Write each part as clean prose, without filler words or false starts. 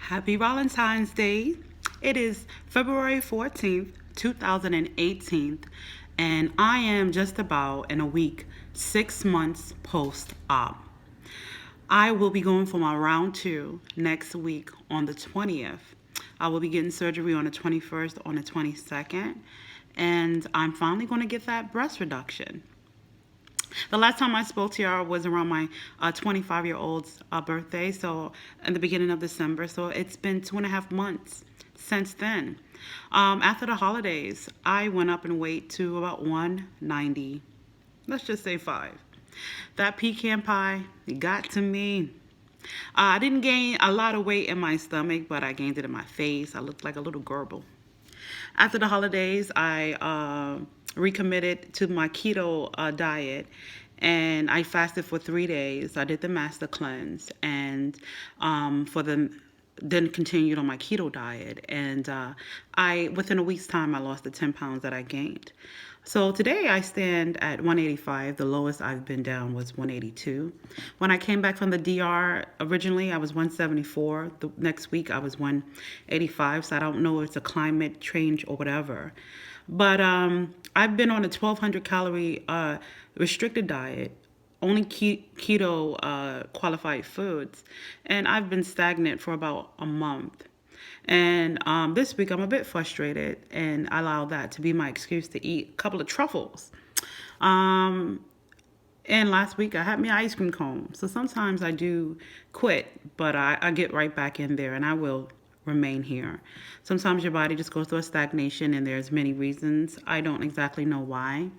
Happy Valentine's Day. It is February 14th, 2018, and I am just about in a week, 6 months post-op. I will be going for my round two next week on the 20th. I will be getting surgery on the 21st, on the 22nd, and I'm finally going to get that breast reduction. The last time I spoke to y'all was around my 25-year-old's birthday, so in the beginning of December. So it's been 2.5 months since then. After the holidays, I went up in weight to about 190. Let's just say 5. That pecan pie got to me. I didn't gain a lot of weight in my stomach, but I gained it in my face. I looked like a little gerbil. After the holidays, I recommitted to my keto diet, and I fasted for 3 days. I did the master cleanse, and then continued on my keto diet. And I within a week's time, I lost the 10 pounds that I gained. So today I stand at 185. The lowest I've been down was 182. When I came back from the DR, originally I was 174. The next week I was 185. So I don't know if it's a climate change or whatever. But I've been on a 1,200 calorie restricted diet, only keto qualified foods, and I've been stagnant for about a month. And this week I'm a bit frustrated, and I allow that to be my excuse to eat a couple of truffles. And last week I had my ice cream cone. So sometimes I do quit, but I get right back in there, and I will remain here. Sometimes your body just goes through a stagnation, and there's many reasons. I don't exactly know why.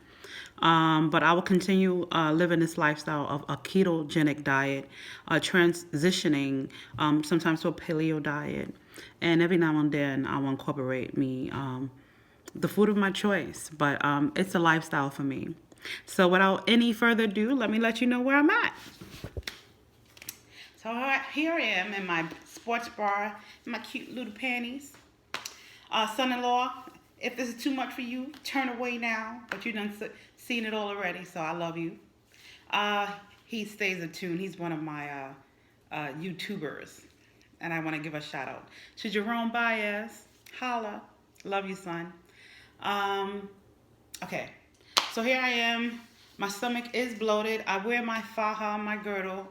But I will continue living this lifestyle of a ketogenic diet, transitioning sometimes to a paleo diet. And every now and then I will incorporate the food of my choice. But it's a lifestyle for me. So without any further ado, let me let you know where I'm at. So here I am in my sports bra, in my cute little panties. Son-in-law, if this is too much for you, turn away now. But you done seen it all already, so I love you. He stays attuned. He's one of my YouTubers. And I want to give a shout out to Jerome Baez. Holla. Love you, son. Okay. So here I am. My stomach is bloated. I wear my faja, my girdle,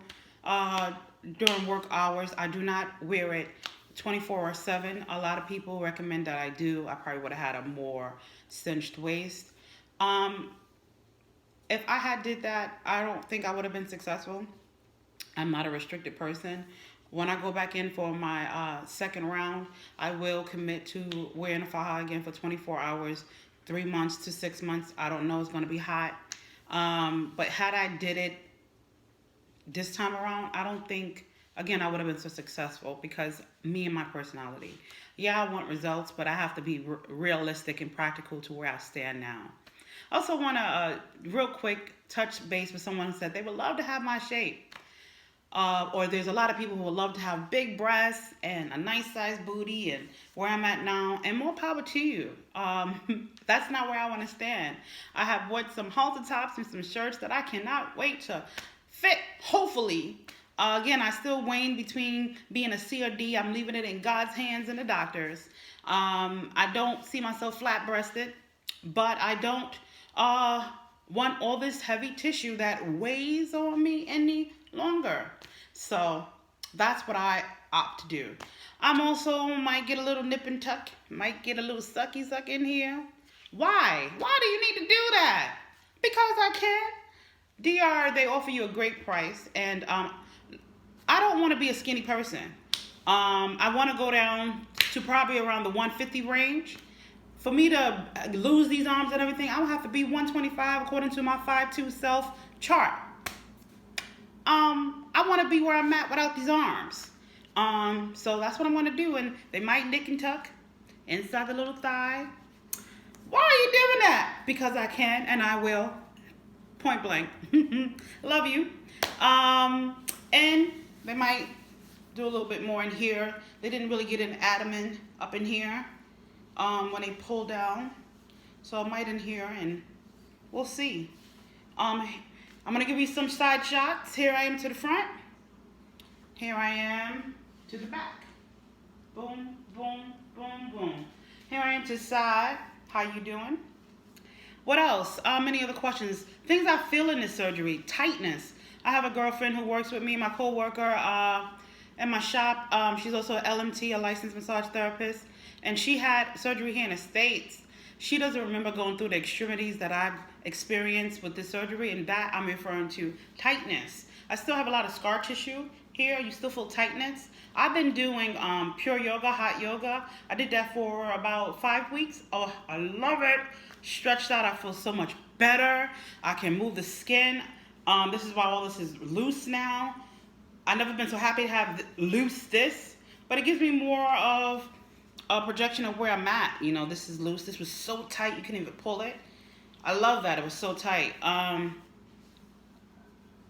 during work hours. I do not wear it 24/7. A lot of people recommend that I do. I probably would have had a more cinched waist. If I had did that, I don't think I would have been successful. I'm not a restricted person. When I go back in for my second round, I will commit to wearing a faja again for 24 hours, 3 months to 6 months. I don't know. It's going to be hot. But had I did it this time around, I don't think, again, I would have been so successful because me and my personality. Yeah, I want results, but I have to be realistic and practical to where I stand now. I also want to real quick touch base with someone who said they would love to have my shape. Or there's a lot of people who would love to have big breasts and a nice sized booty and where I'm at now, and more power to you. That's not where I want to stand. I have bought some halter tops and some shirts that I cannot wait to fit, hopefully. Again, I still wane between being a C or D. I'm leaving it in God's hands and the doctor's. I don't see myself flat-breasted, but I don't want all this heavy tissue that weighs on me any longer. So that's what I opt to do. I'm also might get a little nip and tuck, might get a little sucky suck in here. Why? Why do you need to do that? Because I can. DR, they offer you a great price, and I don't want to be a skinny person. I want to go down to probably around the 150 range. For me to lose these arms and everything, I would have to be 125 according to my 5'2" self chart. I want to be where I'm at without these arms. So that's what I'm going to do. And they might nick and tuck inside the little thigh. Why are you doing that? Because I can and I will. Point blank. Love you. And they might do a little bit more in here. They didn't really get an abdomen up in here when they pull down. So I might in here, and we'll see. I'm going to give you some side shots. Here I am to the front. Here I am to the back. Boom, boom, boom, boom. Here I am to side. How you doing? What else? Any other questions? Things I feel in this surgery. Tightness. I have a girlfriend who works with me, my co-worker in my shop. She's also an LMT, a licensed massage therapist. And she had surgery here in the States. She doesn't remember going through the extremities that I've experienced with this surgery. And that I'm referring to tightness. I still have a lot of scar tissue here. You still feel tightness. I've been doing pure yoga, hot yoga. I did that for about 5 weeks. Oh, I love it. Stretched out, I feel so much better. I can move the skin. This is why all this is loose now. I've never been so happy to have loose this, but it gives me more of a projection of where I'm at. You know, this is loose. This was so tight, you couldn't even pull it. I love that, it was so tight.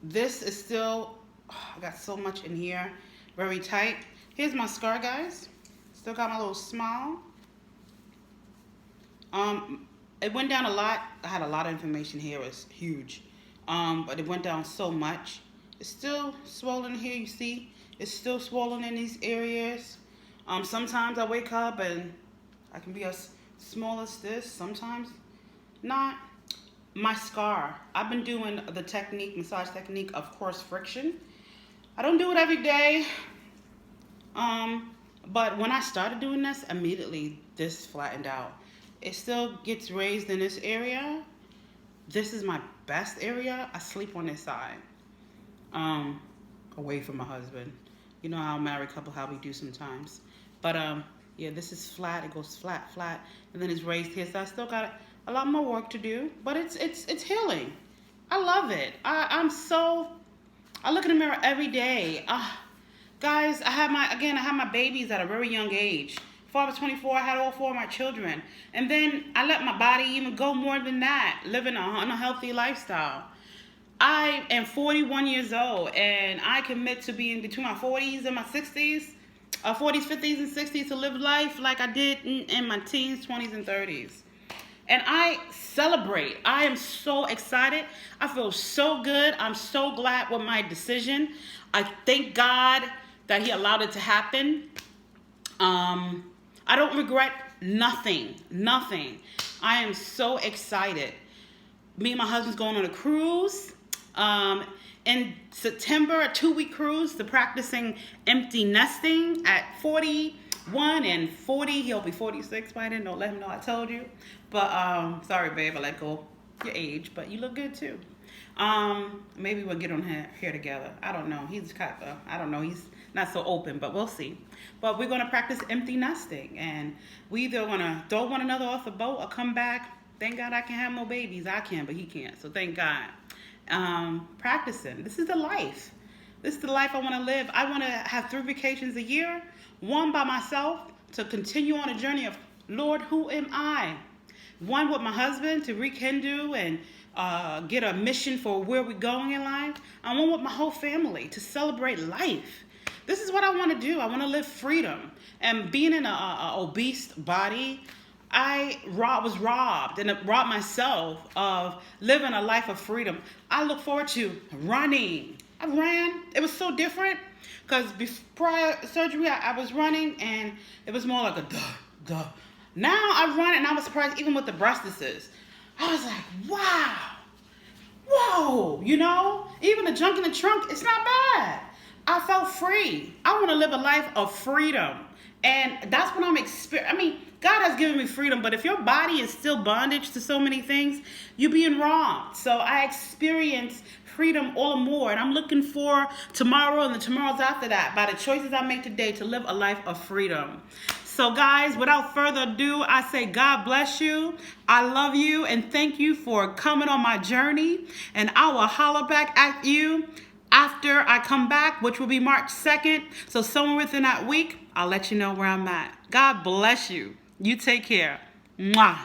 This is still, I got so much in here, very tight. Here's my scar, guys. Still got my little smile. It went down a lot. I had a lot of information here. It's huge. But it went down so much. It's still swollen here, you see. It's still swollen in these areas. Sometimes I wake up and I can be as small as this. Sometimes not. My scar. I've been doing the technique, massage technique of coarse friction. I don't do it every day. But when I started doing this, immediately this flattened out. It still gets raised in this area. This is my best area. I sleep on this side, away from my husband. You know how a married couple, how we do sometimes. But yeah, this is flat. It goes flat, flat, and then it's raised here. So I still got a lot more work to do, but it's healing. I love it. I look in the mirror every day. Guys, I have my babies at a very young age. Before I was 24, I had all 4 of my children. And then I let my body even go more than that, living an unhealthy lifestyle. I am 41 years old, and I commit to being between my 40s and my 60s, 40s, 50s, and 60s to live life like I did in my teens, 20s, and 30s. And I celebrate. I am so excited. I feel so good. I'm so glad with my decision. I thank God that He allowed it to happen. I don't regret nothing. I am so excited. Me and my husband's going on a cruise. In September, a 2-week cruise to practicing empty nesting at 41 and 40. He'll be 46 by then. Don't let him know I told you. But sorry, babe, I let go your age, but you look good too. Maybe we'll get on here together. I don't know. He's kind of, I don't know. He's not so open, but we'll see. But we're going to practice empty nesting, and we either going to throw one another off the boat or come back. Thank God I can have more babies. I can, but he can't. So thank God. Practicing. This is the life. This is the life I want to live. I want to have 3 vacations a year, one by myself to continue on a journey of, Lord, who am I? One with my husband to rekindle and get a mission for where we're going in life. I want with my whole family to celebrate life. This is what I want to do. I want to live freedom. And being in an obese body, I was robbed and robbed myself of living a life of freedom. I look forward to running. I ran. It was so different because prior surgery, I was running and it was more like a duh. Now I run and I was surprised even with the breastises. I was like, wow. Whoa, you know, even the junk in the trunk, it's not bad. I felt free. I want to live a life of freedom. And that's what I'm experiencing. I mean, God has given me freedom, but if your body is still bondage to so many things, you're being wrong. So I experience freedom all the more. And I'm looking for tomorrow and the tomorrows after that by the choices I make today to live a life of freedom. So guys, without further ado, I say God bless you. I love you and thank you for coming on my journey. And I will holler back at you after I come back, which will be March 2nd. So somewhere within that week, I'll let you know where I'm at. God bless you. You take care. Mwah.